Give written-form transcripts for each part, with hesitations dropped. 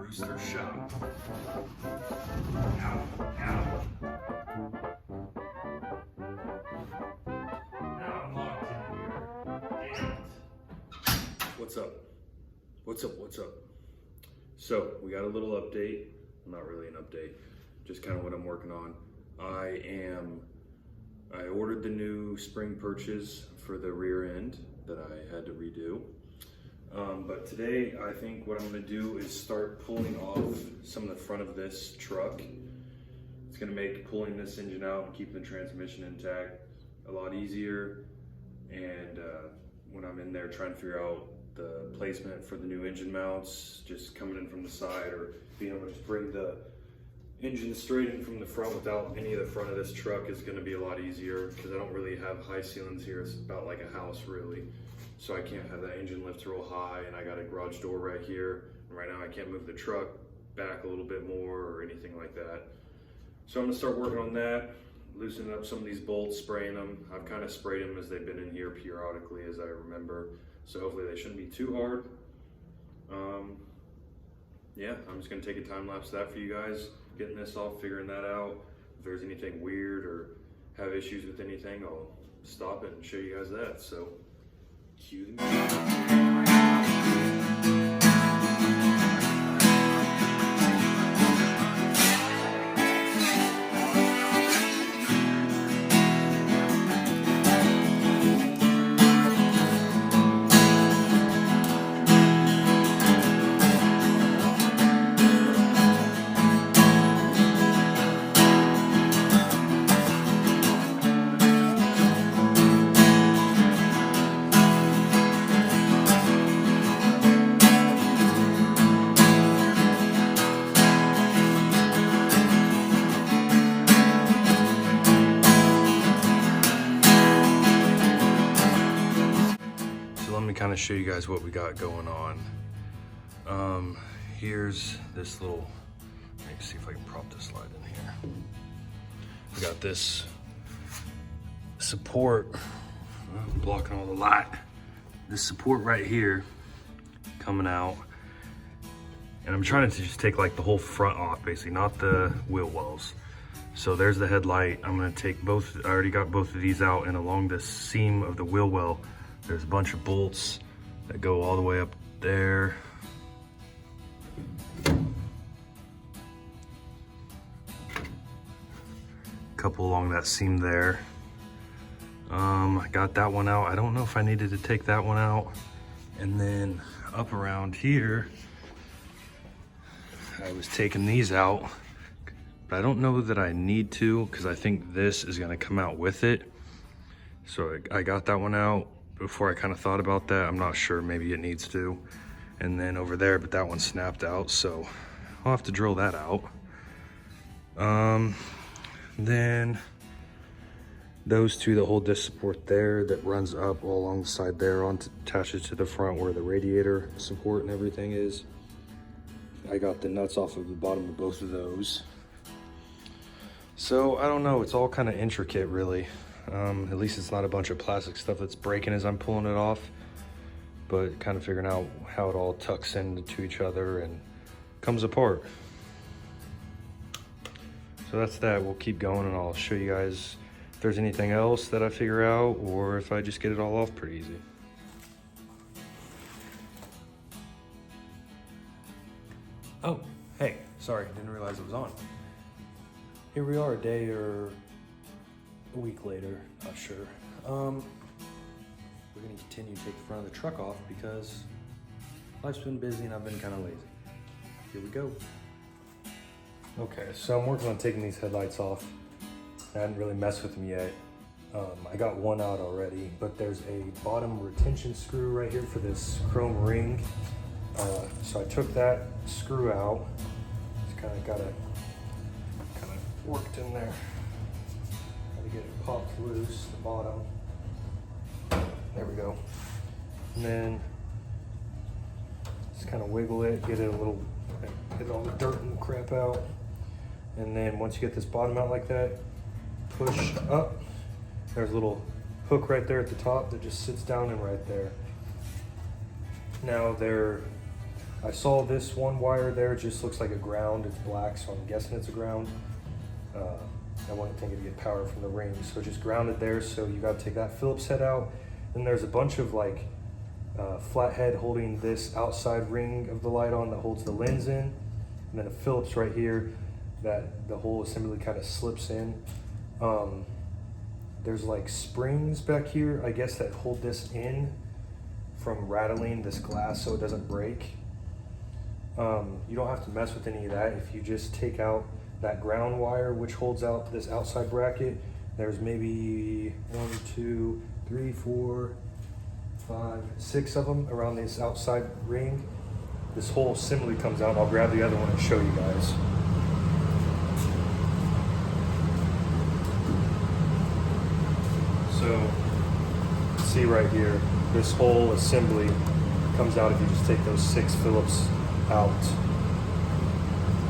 Rooster Shop. Ow, ow. Now I'm locked in here. Damn it. What's up? What's up? What's up? So, we got a little update. Not really an update, just kind of what I'm working on. I ordered the new spring perches for the rear end that I had to redo. But today, I think what I'm gonna do is start pulling off some of the front of this truck. It's gonna make pulling this engine out and keeping the transmission intact a lot easier. And when I'm in there trying to figure out the placement for the new engine mounts, just coming in from the side or being able to just bring the engine straight in from the front without any of the front of this truck is gonna be a lot easier because I don't really have high ceilings here. It's about like a house really. So I can't have that engine lift real high, and I got a garage door right here. And right now I can't move the truck back a little bit more or anything like that. So I'm gonna start working on that, loosening up some of these bolts, spraying them. I've kind of sprayed them as they've been in here periodically as I remember. So hopefully they shouldn't be too hard. Yeah, I'm just gonna take a time lapse of that for you guys, getting this off, figuring that out. If there's anything weird or have issues with anything, I'll stop it and show you guys that. So cue the music. Let me kind of show you guys what we got going on. Here's this little, let me see if I can prop this light in here. We got this support, blocking all the light. This support right here coming out. And I'm trying to just take like the whole front off basically, not the wheel wells. So there's the headlight. I'm gonna take both, I already got both of these out, and along the seam of the wheel well, there's a bunch of bolts that go all the way up there. Couple along that seam there. I got that one out. I don't know if I needed to take that one out. And then up around here, I was taking these out, but I don't know that I need to because I think this is gonna come out with it. So I got that one out. Before I kind of thought about that, I'm not sure, maybe it needs to. And then over there, but that one snapped out, so I'll have to drill that out. Then those two that hold this support there that runs up all along the side there on attaches to the front where the radiator support and everything is. I got the nuts off of the bottom of both of those. So I don't know, it's all kind of intricate really. At least it's not a bunch of plastic stuff that's breaking as I'm pulling it off, but kind of figuring out how it all tucks into each other and comes apart. So that's that. We'll keep going and I'll show you guys if there's anything else that I figure out or if I just get it all off pretty easy. Oh, hey, sorry, didn't realize it was on. Here we are, a day or a week later, not sure. We're gonna continue to take the front of the truck off because life's been busy and I've been kind of lazy. Here we go. Okay, so I'm working on taking these headlights off. I hadn't really messed with them yet. I got one out already, but there's a bottom retention screw right here for this chrome ring. So I took that screw out. Just kind of worked in there. Get it popped loose, the bottom. There we go. And then just kind of wiggle it, get it a little, get all the dirt and crap out. And then once you get this bottom out like that, push up. There's a little hook right there at the top that just sits down in right there. Now they're I saw this one wire there, it just looks like a ground. It's black, so I'm guessing it's a ground. I wouldn't think it'd get power from the ring, so just grounded there. So you got to take that Phillips head out. Then there's a bunch of like flathead holding this outside ring of the light on that holds the lens in, and then a Phillips right here that the whole assembly kind of slips in. There's like springs back here, I guess, that hold this in from rattling this glass so it doesn't break. You don't have to mess with any of that. If you just take out that ground wire which holds out this outside bracket, there's maybe 1, 2, 3, 4, 5, 6 of them around this outside ring. This whole assembly comes out. I'll grab the other one and show you guys. So see right here, this whole assembly comes out if you just take those 6 Phillips out.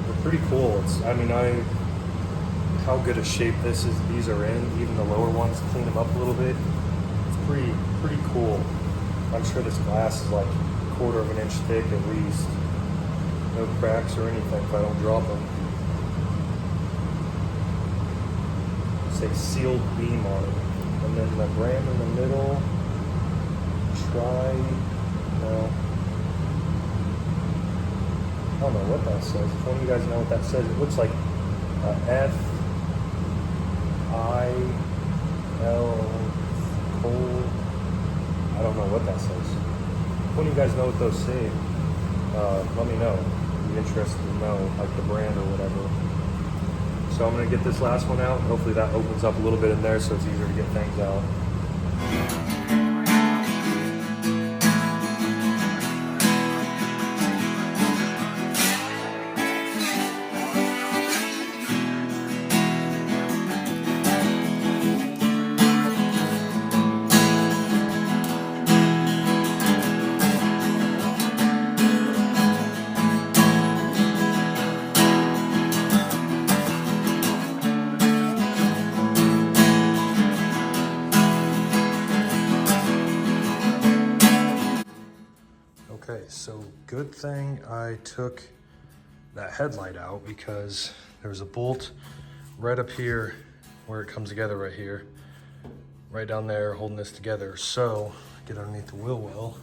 They're pretty cool. How good a shape these are in, even the lower ones, clean them up a little bit. It's pretty cool. I'm sure this glass is like 1/4 of an inch thick at least. No cracks or anything if I don't drop them. Say sealed beam on it. And then the brand in the middle, I don't know what that says. If one of you guys know what that says, it looks like F-I-L coal. I don't know what that says. If one of you guys know what those say, let me know. I'd be interested to know, like the brand or whatever. So I'm gonna get this last one out. Hopefully that opens up a little bit in there so it's easier to get things out. Okay, so good thing I took that headlight out because there's a bolt right up here where it comes together right here, right down there holding this together. So get underneath the wheel well,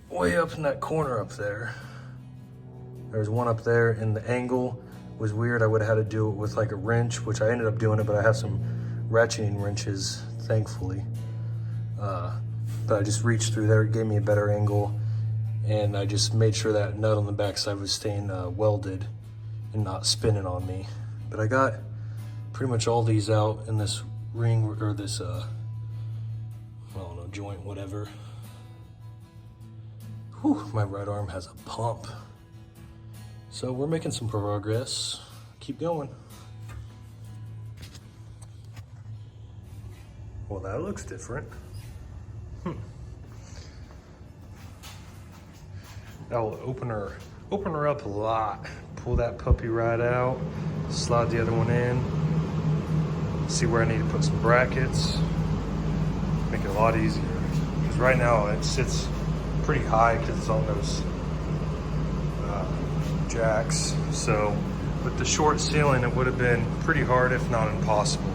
way up in that corner up there. There's one up there, and the angle was weird. I would have had to do it with like a wrench, which I ended up doing it, but I have some ratcheting wrenches, thankfully. But I just reached through there, it gave me a better angle, and I just made sure that nut on the backside was staying welded and not spinning on me. But I got pretty much all these out in this ring, or this, I don't know, joint, whatever. Whew, my right arm has a pump. So we're making some progress. Keep going. Well, that looks different. That will open her up a lot. Pull that puppy right out, slide the other one in, see where I need to put some brackets, make it a lot easier. Because right now it sits pretty high because it's on those jacks. So with the short ceiling, it would have been pretty hard, if not impossible.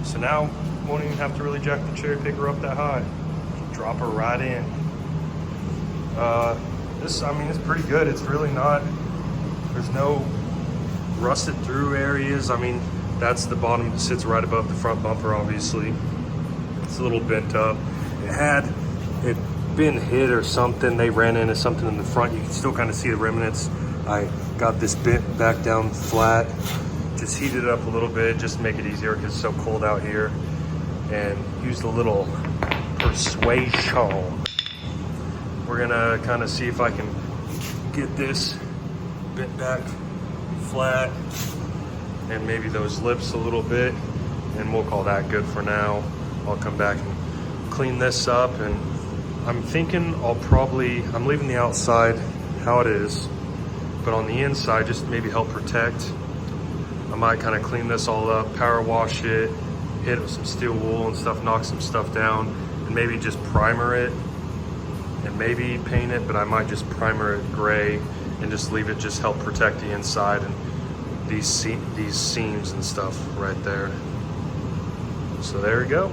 So now won't even have to really jack the cherry picker up that high. Just drop her right in. It's pretty good. It's really not, there's no rusted through areas. I mean, that's the bottom that sits right above the front bumper, obviously. It's a little bent up. Had it been hit or something, they ran into something in the front, you can still kind of see the remnants. I got this bent back down flat, just heated it up a little bit, just to make it easier because it's so cold out here, and used a little persuasion. We're gonna kind of see if I can get this bent back flat and maybe those lips a little bit, and we'll call that good for now. I'll come back and clean this up, and I'm thinking I'm leaving the outside how it is, but on the inside, just maybe help protect. I might kind of clean this all up, power wash it, hit it with some steel wool and stuff, knock some stuff down, and maybe just primer it and maybe paint it, but I might just primer it gray and just leave it, just help protect the inside and these seams and stuff right there. So there we go.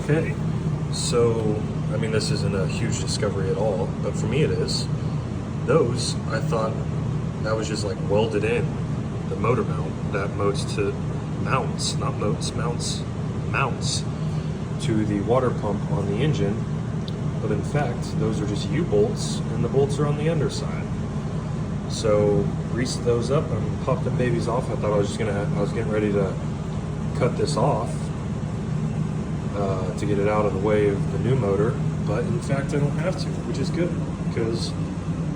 Okay, so, I mean, this isn't a huge discovery at all, but for me it is. Those, I thought that was just like welded in, the motor mount that mounts to, mounts to the water pump on the engine, but in fact, those are just U-bolts, and the bolts are on the underside. So, greased those up and popped them babies off. I thought I was getting ready to cut this off, to get it out of the way of the new motor, but in fact I don't have to, which is good, because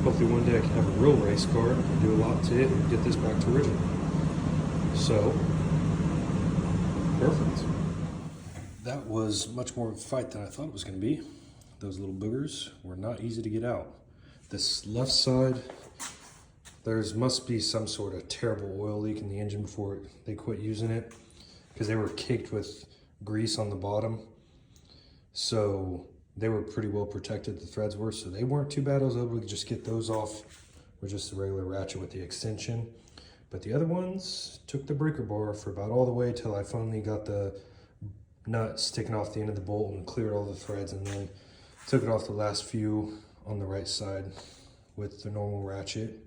hopefully one day I can have a real race car and do a lot to it and get this back to original. So, perfect. That was much more of a fight than I thought it was going to be. Those little boogers were not easy to get out. This left side, must be some sort of terrible oil leak in the engine before they quit using it, because they were caked with grease on the bottom. So they were pretty well protected, the threads were, so they weren't too bad. I was able to just get those off with just a regular ratchet with the extension. But the other ones took the breaker bar for about all the way till I finally got the nut sticking off the end of the bolt and cleared all the threads, and then took it off the last few on the right side with the normal ratchet.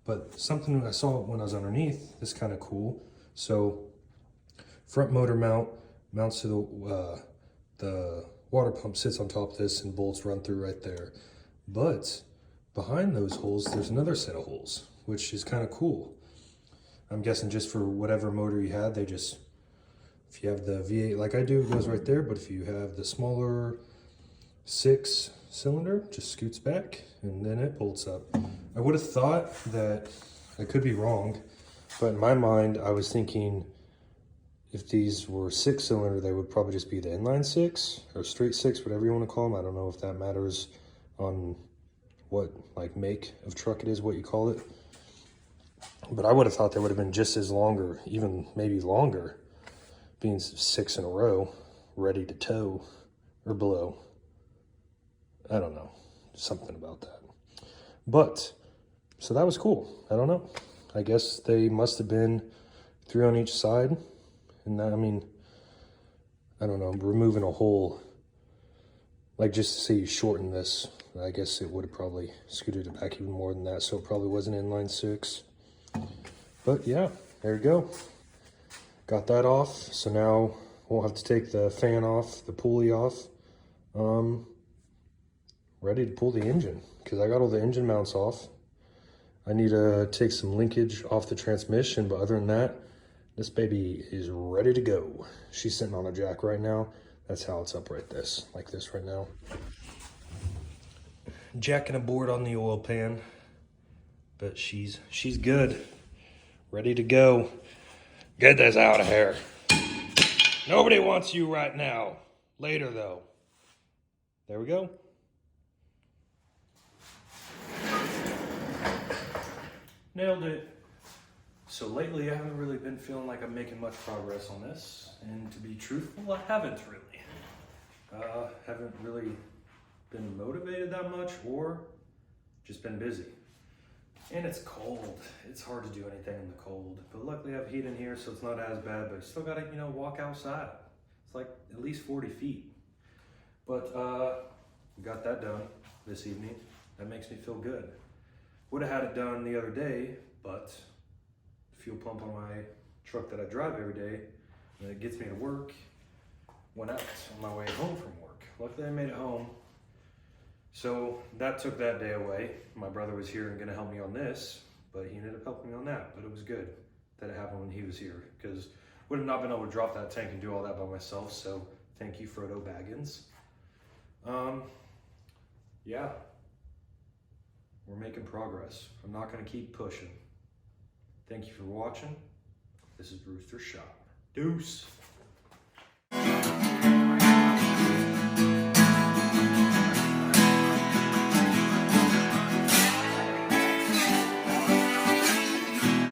But something I saw when I was underneath is kind of cool. So front motor mount mounts to the water pump, sits on top of this, and bolts run through right there. But behind those holes, there's another set of holes, which is kind of cool. I'm guessing just for whatever motor you had, they just, if you have the V8 like I do, it goes right there. But if you have the smaller 6-cylinder, just scoots back and then it bolts up. I would have thought that, I could be wrong, but in my mind, I was thinking if these were 6-cylinder, they would probably just be the inline 6 or straight 6, whatever you want to call them. I don't know if that matters on what like make of truck it is, what you call it. But I would have thought they would have been just as longer, even maybe longer, being 6 in a row, ready to tow or blow. I don't know, something about that. But, so that was cool. I don't know. I guess they must have been 3 on each side. And that, I mean, I don't know, removing a hole, like just to say you shorten this, I guess it would have probably scooted it back even more than that. So it probably wasn't inline 6. But yeah, there you go. got that off. So now we'll have to take the fan off, the pulley off. Ready to pull the engine because I got all the engine mounts off. I need to take some linkage off the transmission, but other than that, this baby is ready to go. She's sitting on a jack right now. That's how it's up like this right now. Jacking a board on the oil pan, but she's good. Ready to go. Get this out of here. Nobody wants you right now. Later though. There we go. Nailed it. So lately I haven't really been feeling like I'm making much progress on this. And to be truthful, I haven't really. Haven't really been motivated that much or just been busy. And it's cold. It's hard to do anything in the cold. But luckily I have heat in here so it's not as bad, but I still gotta, walk outside. It's like at least 40 feet. But got that done this evening. That makes me feel good. Would have had it done the other day, but the fuel pump on my truck that I drive every day, and it gets me to work, went out on my way home from work. Luckily I made it home. So that took that day away. My brother was here and gonna help me on this, but he ended up helping me on that. But it was good that it happened when he was here because would have not been able to drop that tank and do all that by myself. So thank you, Frodo Baggins. Yeah, we're making progress. I'm not gonna keep pushing. Thank you for watching. This is Rooster Shop. Deuce.